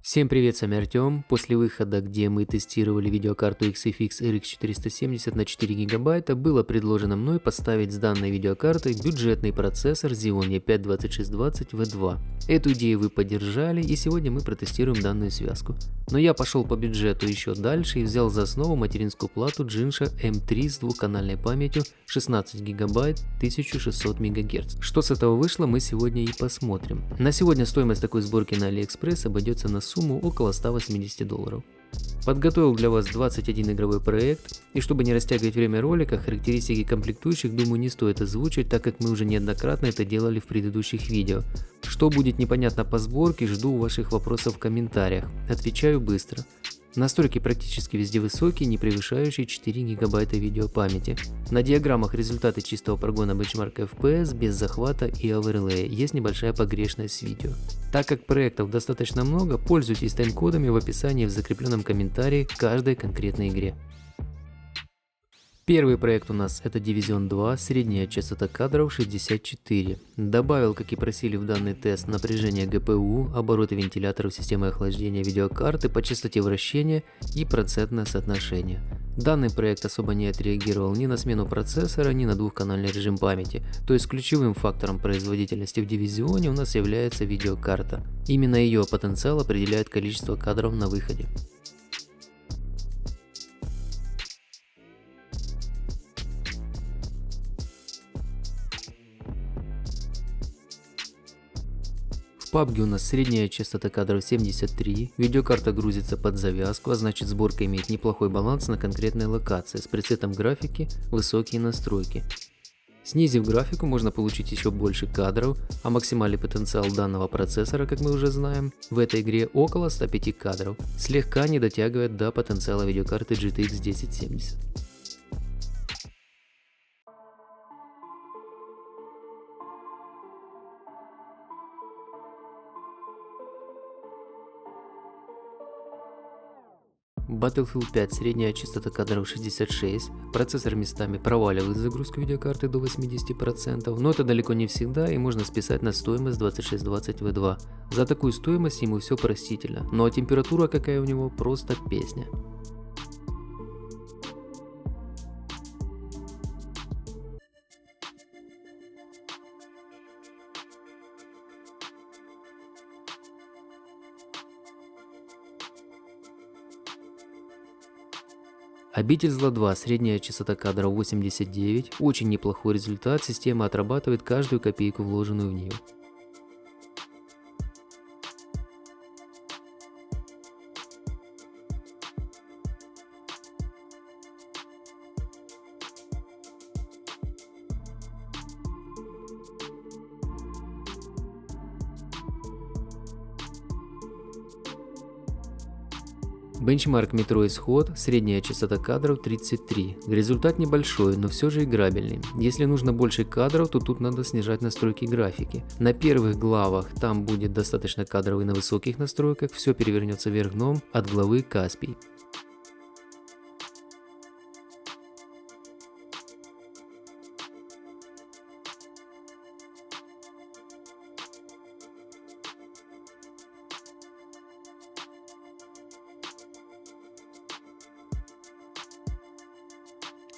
Всем привет, с вами Артем. После выхода, где мы тестировали видеокарту XFX RX 470 на 4 гигабайта, было предложено мной поставить с данной видеокартой бюджетный процессор Xeon E5-2620V2. Эту идею вы поддержали, и сегодня мы протестируем данную связку. Но я пошел по бюджету еще дальше и взял за основу материнскую плату Jinsha M3 с двухканальной памятью 16 гигабайт 1600 МГц. Что с этого вышло, мы сегодня и посмотрим. На сегодня стоимость такой сборки на AliExpress обойдется на сумму около $180. Подготовил для вас 21 игровой проект, и чтобы не растягивать время ролика, характеристики комплектующих, думаю, не стоит озвучивать, так как мы уже неоднократно это делали в предыдущих видео. Что будет непонятно по сборке, жду ваших вопросов в комментариях, отвечаю быстро. Настройки практически везде высокие, не превышающие 4 гигабайта видеопамяти. На диаграммах результаты чистого прогона бенчмарка FPS без захвата и оверлея, есть небольшая погрешность с видео. Так как проектов достаточно много, пользуйтесь тайм-кодами в описании в закрепленном комментарии к каждой конкретной игре. Первый проект у нас это Division 2, средняя частота кадров 64. Добавил, как и просили в данный тест, напряжение GPU, обороты вентиляторов системы охлаждения видеокарты по частоте вращения и процентное соотношение. Данный проект особо не отреагировал ни на смену процессора, ни на двухканальный режим памяти, то есть ключевым фактором производительности в Division у нас является видеокарта. Именно ее потенциал определяет количество кадров на выходе. В PUBG у нас средняя частота кадров 73, видеокарта грузится под завязку, а значит сборка имеет неплохой баланс на конкретной локации с пресетом графики, высокие настройки. Снизив графику, можно получить еще больше кадров, а максимальный потенциал данного процессора, как мы уже знаем, в этой игре около 105 кадров, слегка не дотягивает до потенциала видеокарты GTX 1070. Battlefield 5, средняя частота кадров 66, процессор местами проваливает загрузку видеокарты до 80%, но это далеко не всегда и можно списать на стоимость 2620V2. За такую стоимость ему все простительно, ну а температура какая у него, просто песня. Обитель зла 2, средняя частота кадров 89, очень неплохой результат, система отрабатывает каждую копейку, вложенную в нее. Бенчмарк метро Исход, средняя частота кадров 33. Результат небольшой, но все же играбельный. Если нужно больше кадров, то тут надо снижать настройки графики. На первых главах там будет достаточно кадров и на высоких настройках, все перевернется вверх дном от главы Каспий.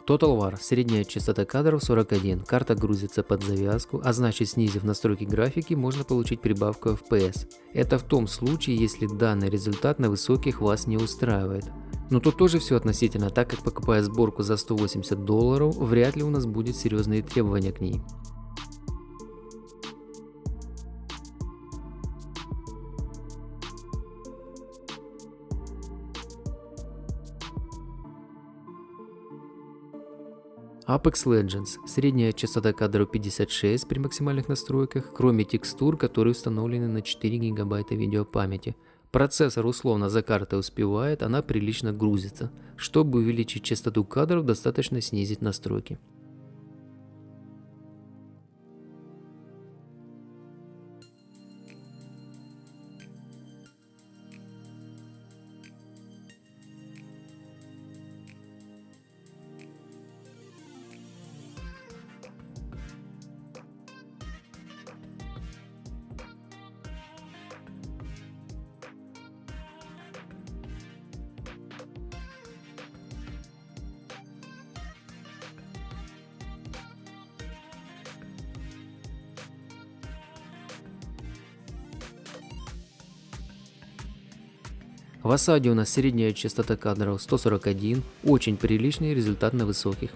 Total War, средняя частота кадров 41, карта грузится под завязку, а значит снизив настройки графики можно получить прибавку FPS. Это в том случае, если данный результат на высоких вас не устраивает. Но тут тоже все относительно, так как покупая сборку за $180, вряд ли у нас будет серьезные требования к ней. Apex Legends, средняя частота кадров 56 при максимальных настройках, кроме текстур, которые установлены на 4 гигабайта видеопамяти. Процессор условно за картой успевает, она прилично грузится. Чтобы увеличить частоту кадров, достаточно снизить настройки. В осаде у нас средняя частота кадров 141, очень приличный результат на высоких.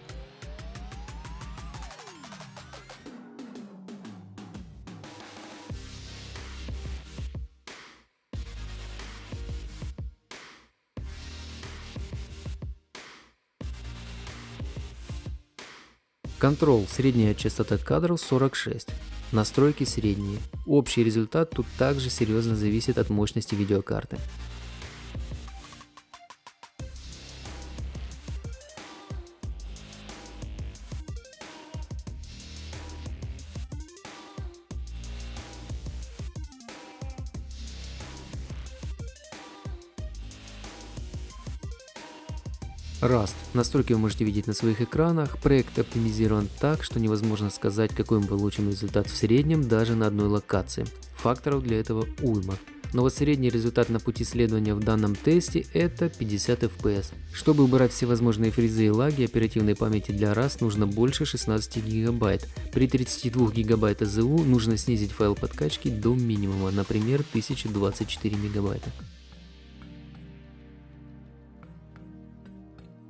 Control, средняя частота кадров 46. Настройки средние. Общий результат тут также серьезно зависит от мощности видеокарты. Rust. Настройки вы можете видеть на своих экранах. Проект оптимизирован так, что невозможно сказать, какой мы получим результат в среднем даже на одной локации. Факторов для этого уйма. Но вот средний результат на пути следования в данном тесте это 50 FPS. Чтобы убрать все возможные фризы и лаги, оперативной памяти для Rust нужно больше 16 ГБ. При 32 ГБ АЗУ нужно снизить файл подкачки до минимума, например 1024 МБ.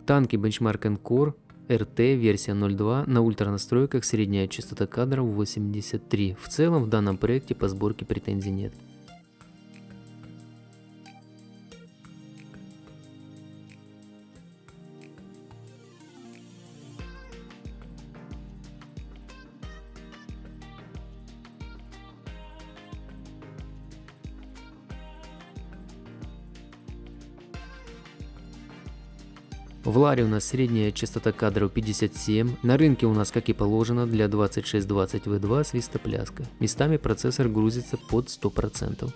Танки Benchmark Encore RT версия 0.2 на ультра настройках, средняя частота кадров 83. В целом в данном проекте по сборке претензий нет. В Ларе у нас средняя частота кадров 57, на рынке у нас, как и положено, для 2620 V2 свистопляска. Местами процессор грузится под 100%.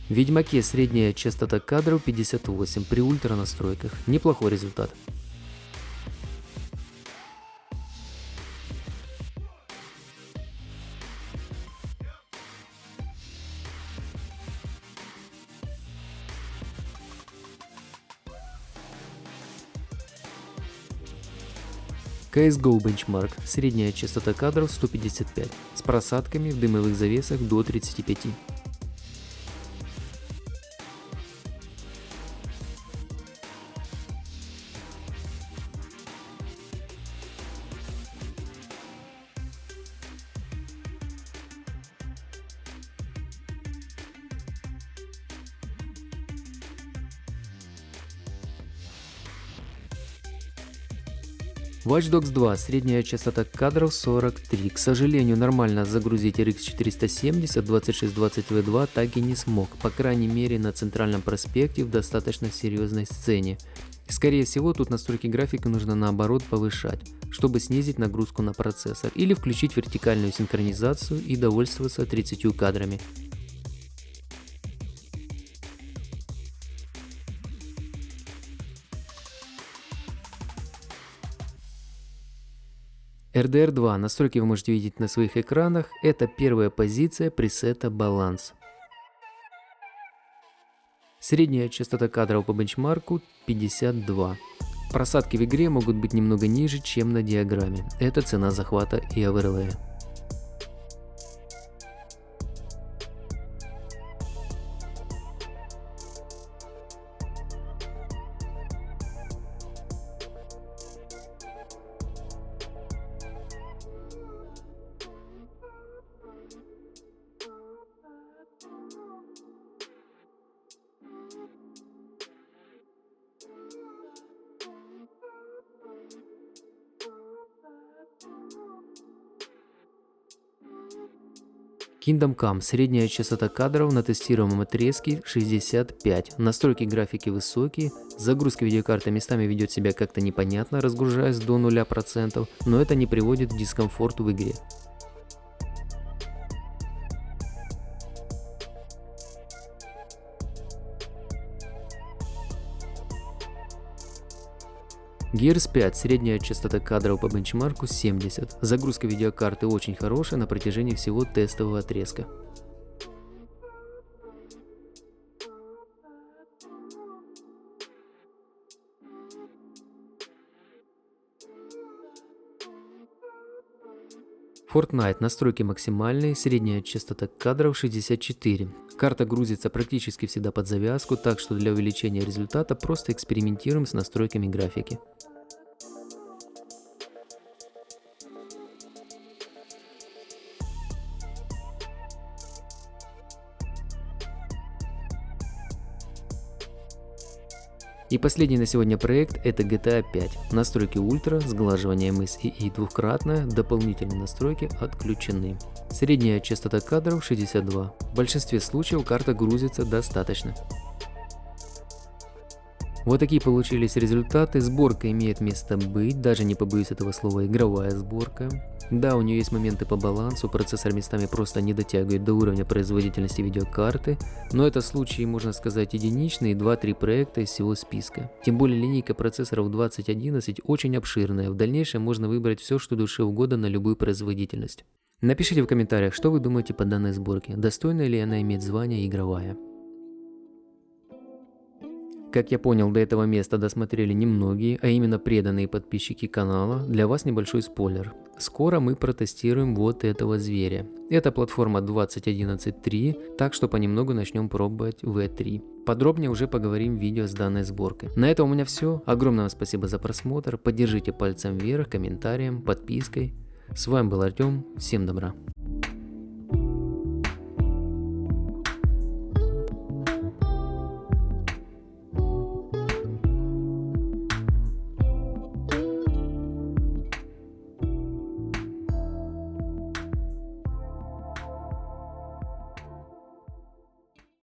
В Ведьмаке средняя частота кадров 58 при ультра настройках. Неплохой результат. CSGO Benchmark, средняя частота кадров 155, с просадками в дымовых завесах до 35. Watch Dogs 2, средняя частота кадров 43. К сожалению, нормально загрузить RX 470 2620 V2 так и не смог, по крайней мере на центральном проспекте в достаточно серьезной сцене. Скорее всего, тут настройки графики нужно наоборот повышать, чтобы снизить нагрузку на процессор, или включить вертикальную синхронизацию и довольствоваться 30 кадрами. RDR 2, настройки вы можете видеть на своих экранах, это первая позиция пресета баланс. Средняя частота кадров по бенчмарку 52. Просадки в игре могут быть немного ниже, чем на диаграмме, это цена захвата и оверлея. Kingdom Come, средняя частота кадров на тестируемом отрезке 65, настройки графики высокие, загрузка видеокарты местами ведет себя как-то непонятно, разгружаясь до 0%, но это не приводит к дискомфорту в игре. Gears 5, средняя частота кадров по бенчмарку 70. Загрузка видеокарты очень хорошая на протяжении всего тестового отрезка. Fortnite, настройки максимальные, средняя частота кадров 64. Карта грузится практически всегда под завязку, так что для увеличения результата просто экспериментируем с настройками графики. И последний на сегодня проект — это GTA 5. Настройки ультра, сглаживание мыс и двухкратное, дополнительные настройки отключены. Средняя частота кадров 62. В большинстве случаев карта грузится достаточно. Вот такие получились результаты. Сборка имеет место быть, даже не побоюсь этого слова, игровая сборка. Да, у нее есть моменты по балансу, процессор местами просто не дотягивает до уровня производительности видеокарты, но это случаи, можно сказать, единичные, 2-3 проекта из всего списка. Тем более линейка процессоров 2011 очень обширная, в дальнейшем можно выбрать все, что душе угодно на любую производительность. Напишите в комментариях, что вы думаете по данной сборке, достойна ли она иметь звание игровая. Как я понял, до этого места досмотрели немногие, а именно преданные подписчики канала. Для вас небольшой спойлер. Скоро мы протестируем вот этого зверя. Это платформа 2011.3, так что понемногу начнем пробовать V3. Подробнее уже поговорим в видео с данной сборкой. На этом у меня все. Огромное вам спасибо за просмотр. Поддержите пальцем вверх, комментарием, подпиской. С вами был Артем. Всем добра.